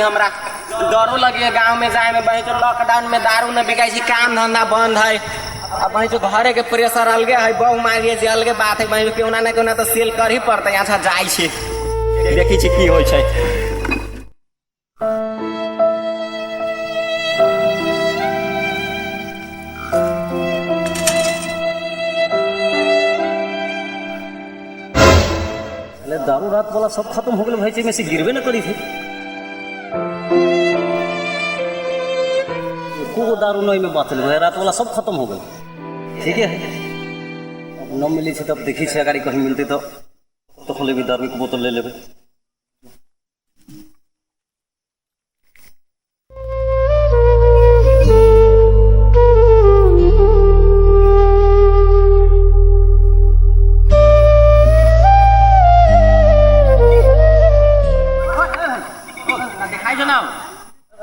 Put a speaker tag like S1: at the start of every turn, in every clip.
S1: जी हमरा डरो लगे गांव में जाए में। वही लॉकडाउन में दारू न बिकाई छी, काम धंधा बंद है। अब वही घरे के प्रेशर अलगे है, बहु मारिए जे अलगे बात है। वही क्यों ना तो सेल कर ही पड़ते। अच्छा जाए छी, देखी छी की होय छै।
S2: दारू रात वाला सब खत्म हो गए भाई, में से गिरबे न करी थे। को दारू नहीं में बात है, रात वाला सब खत्म हो गए। ठीक है, अब न मिली थी तब देखी से अगर कहीं मिलती तो खोले भी दारू की बोतल ले लेबे।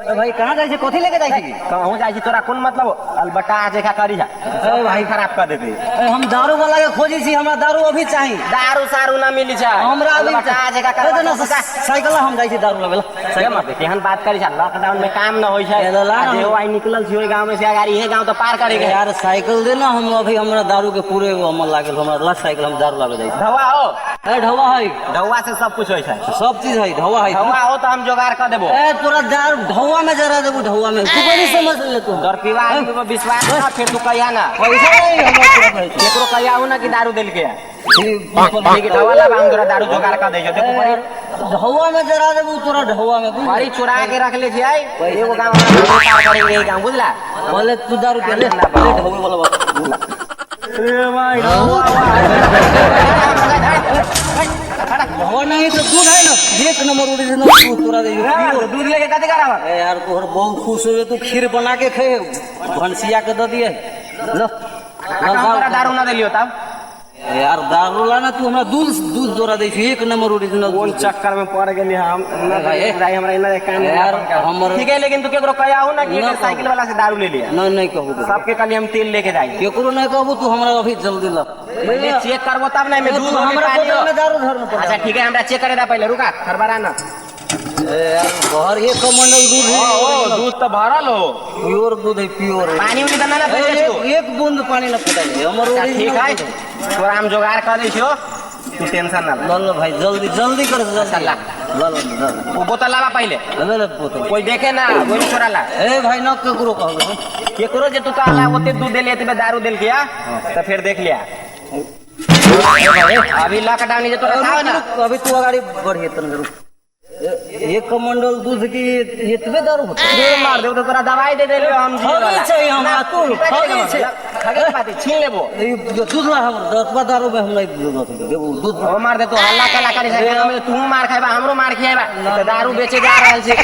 S2: भाई कहाँ जाए छे, कथी लेके जाए छे?
S1: कहूँ जाए छी तोरा कौन मतलब अलबट्टा जेका करी है।
S2: अरे भाई
S1: खराब कर देते।
S2: हम दारू वाला के खोजी छी, हमरा दारू अभी चाहिए।
S1: दारू सारू ना मिली छै
S2: हमरा अभी
S1: अलबट्टा जेका कर
S2: ना साइकिल हम जाए छी दारू लेबे।
S1: सही मत केहन बात करी छै, लॉकडाउन में काम न होय छै। जे आई निकलल छी ओई गांव में से गाड़ी हे गांव तो पार करे के
S2: यार। साइकिल दे ना, हम अभी हमरा दारू के पूरे अमल लागल। हमरा ला साइकिल हम दारू लागे जाए।
S1: ढवा हो,
S2: ए ढवा है,
S1: ढवा से सब कुछ होय छै,
S2: सब चीज है। ढवा है,
S1: ढवा हो तो हम जोगाड़ कर देबो।
S2: ए तोरा दारू ढवा में जरा देबो, ढवा में तू कोई समझ ले। तू
S1: दर पीवा पे विश्वास ना, फिर तू कहिया ना
S2: पैसा नहीं हमरा पूरा
S1: केकरो कहिया हो ना कि दारू देल के ठीक ढवा ला हम तोरा दारू जोगाड़ कर दे। देखो बड़ी
S2: ढवा में जरा देबो, तोरा ढवा में
S1: बड़ी चुरा के रख ले छियै। एगो गांव में पार करेंगे गांव, बुझला?
S2: बोले तू दारू के ले ढवा वाला बात।
S1: ए भाई
S2: ढवा नहीं तो दूध है ना, एक नंबर ओरिजिनल दूध तोरा दे।
S1: दूध लेके कथी करावा?
S2: ए यार तोहर बहुत खुश हो, तू खीर बना के खे भनसिया के दे दिए। लो
S1: दारू ना दिलियो तब
S2: यार, दारू लाना तू हमरा दूध दोरा दे छी, एक नंबर ओरिजिनल।
S1: कौन चक्कर में पड़ गेली हम भाई हमरा इना काम
S2: यार हमर
S1: ठीक है। लेकिन तू केकरो कहिया हो ना कि साइकिल वाला से दारू ले लिया।
S2: नहीं कहू,
S1: सबके कल हम तेल लेके जाए।
S2: केकरो नहीं कहबो, तू हमरा अभी जल्दी ला।
S1: पहले चेक करबो तब नहीं मैं दूध
S2: हमरा बोतल में दारू धरना पड़ा।
S1: अच्छा ठीक है, हमरा चेक करे दा पहले, रुका खरबरा ना।
S2: यार घर एक कमंडल दूध है।
S1: ओ दूध तो भरल हो,
S2: प्योर दूध है, प्योर।
S1: पानी उनी देना ना
S2: एक बूंद पानी ना फटाई हमर ओरिजिनल।
S1: ठीक है, तोरा हम जोगाड़ कर दै छियो, तू टेंशन ना ले।
S2: लो भाई जल्दी कर, जल्दी
S1: ला। वो बोतल लावा पहले,
S2: ले बोतल।
S1: कोई देखे ना वही छोड़ा ला।
S2: ए भाई न केकरो कहबो,
S1: केकरो जे तू कहला ओते दूध देले एतबे दारू देल के तो फिर देख लिया। अभी लॉकडाउन जे तोरा था ना,
S2: अभी तू गाड़ी बढ़िए तन जरूर। एक कमंडल दूध की इतने दारू होता
S1: है। मार दे तो तोरा दवाई दे देले हम
S2: खगे छै, हम तू खगे छै,
S1: खगे पाती छीन लेबो।
S2: जो दूध ला हम 10 दारू में हम नहीं देबो दूध।
S1: ओ मार दे तो हल्ला कला करी से तू मार खाइबा, हमरो मार खियाबा, तो दारू बेचे जा रहल छै।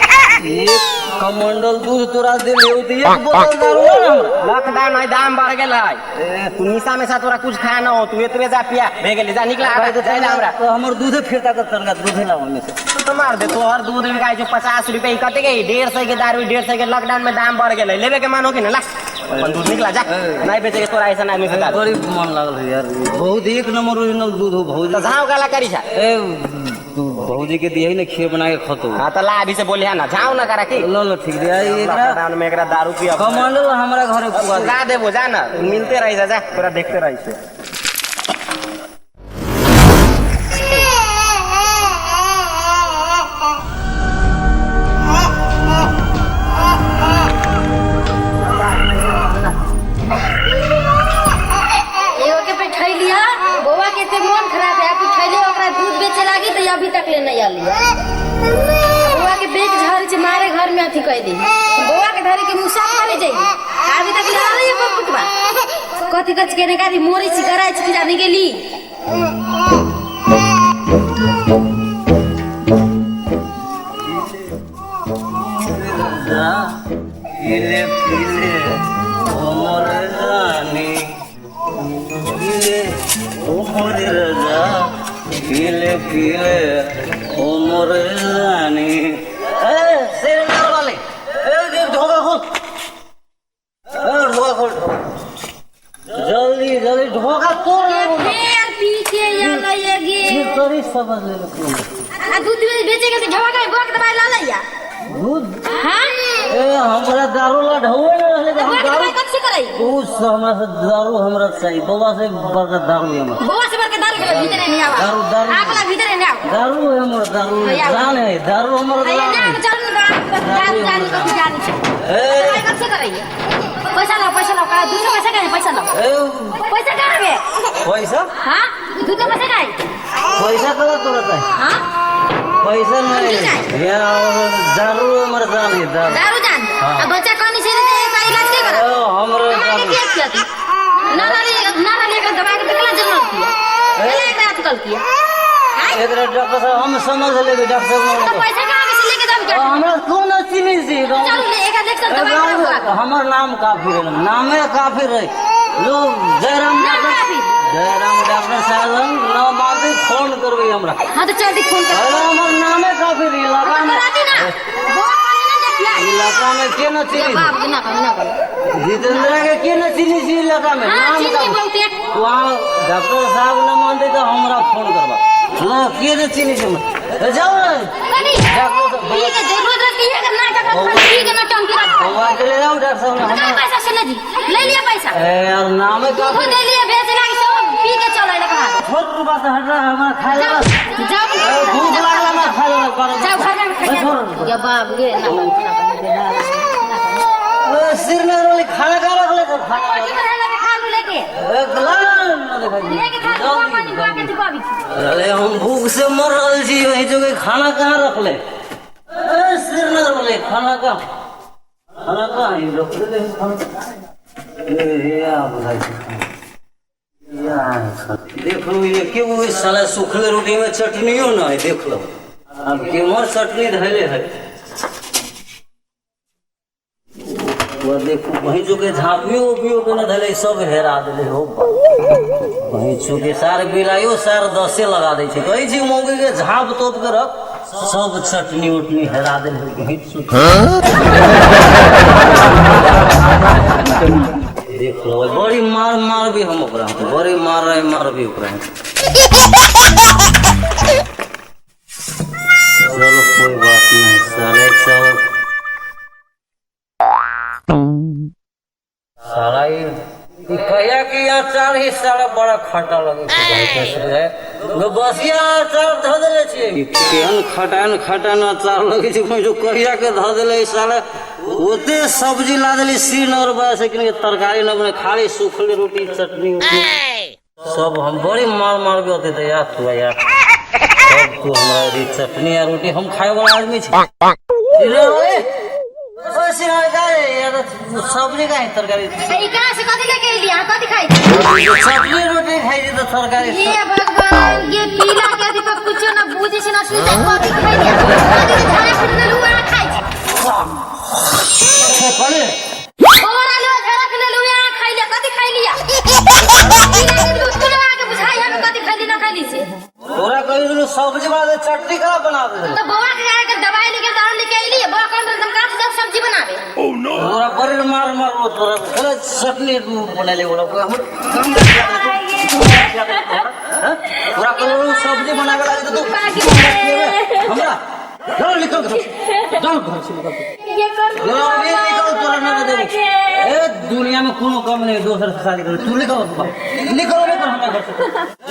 S2: एक कमंडल दूध तोरा दे ले तो एक बोतल दारू ना।
S1: लॉकडाउन है, दाम बढ़ गेल है। तू निशा में सा तोरा कुछ खाया ना हो, तू एतबे जा पिया भे गेली, जा निकला जा हमरा।
S2: तो हमर दूधे फिरता कर तरगा दूधे लावा में से
S1: तो मार दे तो हर दूध बिकाई जो 50 रुपए कते के 150 के दारू 150 के। लॉकडाउन में दाम बढ़ गेल, लेबे के मन हो कि ना ला अपन दूध निकला जा, नहीं बेचे के तोरा ऐसा आदमी से दारू।
S2: बड़ी मन लागल है यार, बहुत एक नंबर ओरिजिनल दूध हो। बहुत
S1: झाव काला करी छा
S2: ए भौजी के दिए ना खीर बना के खतो।
S1: हां त ला अभी से बोले है ना, झाव ना करा की।
S2: लो ठीक रे, एकरा
S1: लॉकडाउन में एकरा दारू पिया
S2: कमंडल हमरा घरे पुगा
S1: देबो, जा ना मिलते रही जा, तोरा देखते रही से।
S3: अभी तक ले नहीं आली बउआ के बेच झर से मारे घर में अथी कह दी। बउआ के धरे के मुसा मारे जाइए, अभी तक ले आली है पुतवा कथी कच के निकाली मोरी सिगरा छ जाने गेली।
S2: पीले पीले उमर रानी, पीले उमर राजा, पीले पीले उमर रानी। शेर ना वाले ढोका खोल, ढोका खोल, जल्दी जल्दी ढोका तोड़।
S3: फिर पीछे ये
S2: तोरी समझ ले
S3: दूध बेचे के ढवा का बोक दवाई ला लिया।
S2: दूध
S3: हाँ
S2: ए हमरा दारू ला ढौए न रहले हम
S3: बुआ के
S2: दारू
S3: दवाई कब से कराई
S2: उस हमरा से दारू हमरा चाहिए बाबा से बड़का दारू है हमरा
S3: बुआ से बड़के दारू के भीतर नहीं आवा
S2: दारू
S3: आगला भीतर नहीं आवा
S2: दारू है हमरा दारू जान है दारू हमरा
S3: अरे
S2: जान
S3: ना
S2: है
S3: चल दारू जानी को जानी
S2: ए
S3: दवाई कब से कराई पैसा लो का दूसरा पैसा का पैसा लो
S2: ए
S3: पैसा कहाँ है
S2: पैसा
S3: हाँ दूसरा पैसा का है
S2: पैसा कहाँ तोड़ता है
S3: हाँ
S2: पैसा नहीं यार दारू हमर जान है
S3: दारू जान
S2: हाँ।
S3: अब बच्चा कौन से का इलाज के करा
S2: हमरे
S3: हमारे क्या किया थी ना लेकर दवाई के कितना जरूरत थी पहले एक रात कल किया
S2: एकरा डॉक्टर साहब हम समझ लेबे डॉक्टर
S3: तो
S2: साहब
S3: पैसा कहाँ से लेके दम क्या
S2: हमरा कौन चिनी से
S3: चलो ले एक लेक्चर दवाई करा
S2: हमर नाम काफी है नामे काफी रहे लोग जयराम डॉक्टर साहब ना मालूम फोन करबे हमरा
S3: हाँ तो चल फोन कर
S2: अरे हमर नामे काफी रहे इलाका में
S3: कराती ना वो पानी ना देखिया
S2: इलाका में के न चिनी
S3: बाप ना कर
S2: जितेंद्र के के न चिनी सी इलाका में
S3: हाँ
S2: नाम
S3: चिन्ह
S2: का
S3: बहुते
S2: वहाँ डॉक्टर साहब न मानते तो हमरा फोन करबा लो के न चिनी से जाओ
S3: कनी
S2: डॉक्टर साहब
S3: ठीक है जरूरत रहती है कि नाटक ठीक है ना टंकी रख
S2: बउआ के ले जाओ डॉक्टर साहब
S3: कहाँ
S2: हम
S3: पैसा से जी ले लिया पैसा
S2: ए यार नामे
S3: वो
S2: काफी
S3: ले लिया भेज लागी सब पी के चलो ले कहा
S2: छोट बात हट रहा है हमारा खाए लगा
S3: जाओ
S2: भूख लागला ना खाए लगा करो
S3: जाओ घर में खा या बाप गे ना
S2: सिर में रोली खाना खा रख ले खाना
S3: खा लू लेके
S2: एक ना
S3: लेके खा लो पानी बुआ के चुका भी
S2: अरे हम भूख से मर रहल छी वही जो के खाना कहाँ रख ले सिर में रोली खाना कहाँ है रख ले खाना या बुझाई देख लो ये क्यों इस साला सूखले रोटी में चटनियो ना है देख लो अब केमर चटनी धैले है वो देखो वहीं जो के झापियो उपियो के न धैले सब हेरा देले हो वहीं जो के सार बिलाइयो सार 10 लगा दे छै कहै छी मौगी के झाप तोप के रख सब चटनी उटनी हेरा देले वहीं देख लो बड़ी मार भी हम ओकरा बड़ी मार भी ओकरा चलो कोई बात नहीं साले चलो साला ये कहिया कि अचार ही साला बड़ा खट्टा लगे है बसिया अचार धऽ देले छियै केहन खटान अचार लगे छै जो कहिया के धऽ देले साला ओते सब्जी ला देली सीन और बस कि तरकारी न बने खाली सूखले रोटी चटनी सब हम बड़ी मार के होते थे यार तू यार सब तू हमारी चटनी या रोटी हम खाए वाला आदमी छी सब्जी का है तरकारी
S3: कहाँ से कथी लेके लिया कथी खाई
S2: सब्जी रोटी खाई तो तरकारी
S3: ये भगवान ये पीला के अभी तक कुछ ना बुझे से ना सुझे कथी खाई लिया कथी के झाड़ा फूट ले लुआ खाई
S2: पड़े
S3: और आलो झाड़ा फूट ले लुआ खाई लिया कथी खाई लिया पीला के दूध तो आके बुझाई हम कथी खाई ली ना खाई ली से
S2: तोरा कहि दिनु सब्जी वाला चटनी करा बना दे
S3: तो बवा के जाके दवाई लेके दारू लेके आई लिए बवा कौन तुम का सब सब्जी बनावे
S2: तोरा बड़ी मार वो तोरा चलो चटनी बना ले बोला हम तोरा को सब्जी बना के लागे तो हमरा चलो निकल जाओ घर से निकल
S3: ये कर
S2: ये निकल तोरा ना दे ए दुनिया में कोनो कम नहीं दोसर से शादी कर तू निकल निकल हमरा घर से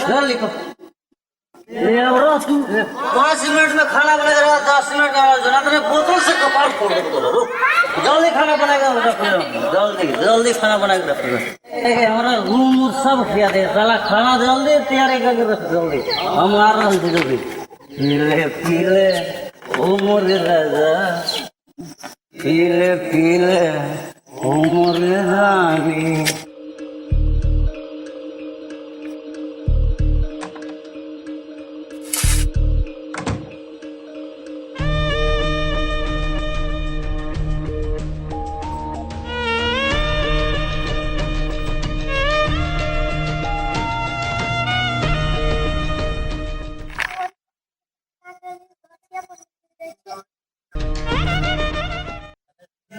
S2: चल निकल ये और तू 5 मिनट में खाना बना के 10 मिनट जना तने बोतल से कपाल फोड़ दे तोरा रुक जल्दी खाना बना के रख जल्दी खाना बना के रख ए हमरा रूम सब खिया दे साला खाना जल्दी तैयार करके रख जल्दी हम आ रहे हैं जल्दी पीले ओ मोरे राजा पीले ओ मोरे रानी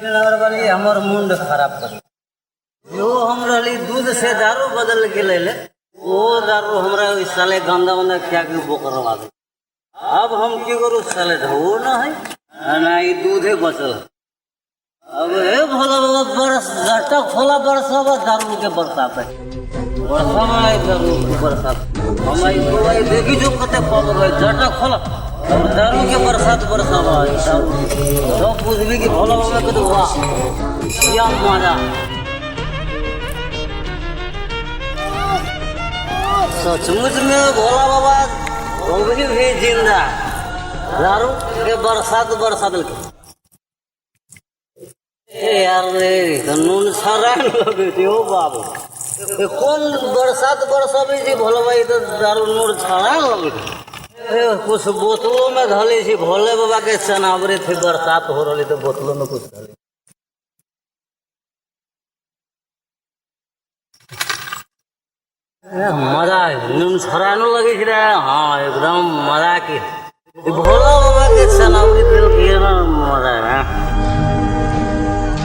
S2: हमर मुंड खराब कर जो हम रही दूध से दारू बदल के ले वो दारू हमरा साले गंदा खिया के बोकर लगा अब हम की करू साले ढो न है नहीं दूधे बचल। अब हे भोला बाबा बरस घाटा खोला बरसावा दारू के बरसात है। बरसावा है दारू के बरसात। हमारी दुआई देखी जो कते पब गए घाटा खोला और दारू के बरसात बरसावा है दारू। तो पूछ भी कि भोला बाबा के तो वाह क्या मजा। सचमुच में भोला बाबा वो भी जिंदा दारू के बरसात बरसात के। यार रे कानून सारा लगे थे ओ बाबू कौन बरसात बरसाबे जी भोला भाई तो दारू नूर छाड़ा लगे थे। कुछ बोतलों में धले थी भोले बाबा के चनावरे थे बरसात हो रही तो बोतलों में कुछ धले। मजा नून छाड़ा न लगे थी। हाँ एकदम मजा की भोला बाबा के चनावरे दिल के ना मजा है।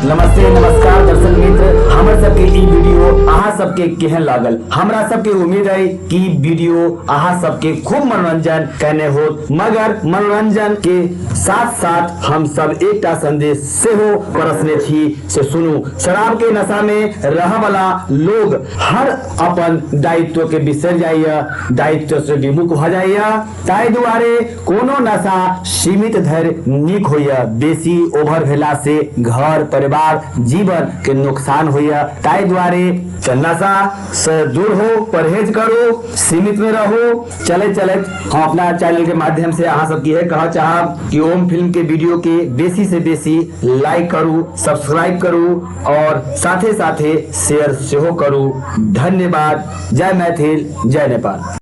S4: नमस्ते नमस्कार दर्शक मित्र, हमर सबके ई वीडियो अहाँ सबके केहन लागल। हमरा सबके उम्मीद है कि वीडियो अहाँ सबके खूब मनोरंजन कहने हो, मगर मनोरंजन के साथ साथ हम सब एकटा संदेश सेहो परसने छी से सुनू। शराब के नशा में रह वाला लोग हर अपन दायित्व के बिसर जाइए, दायित्व से विमुख हो जाइए। ताहि दुआरे कोनो नशा सीमित धरि नीक होइए, बेसी ओवर भेला से घर परिवार जीवन के नुकसान होइए। ताहि दुआरे नशा से दूर हो, परहेज करो, सीमित में रहो। चले चले हम अपना चैनल के माध्यम से अहाँ सब की है कहा चाहब कि ओम फिल्म के वीडियो के बेसी से बेसी लाइक करू, सब्सक्राइब करू और साथे साथे शेयर सेहो करू। धन्यवाद। जय मैथिल, जय नेपाल।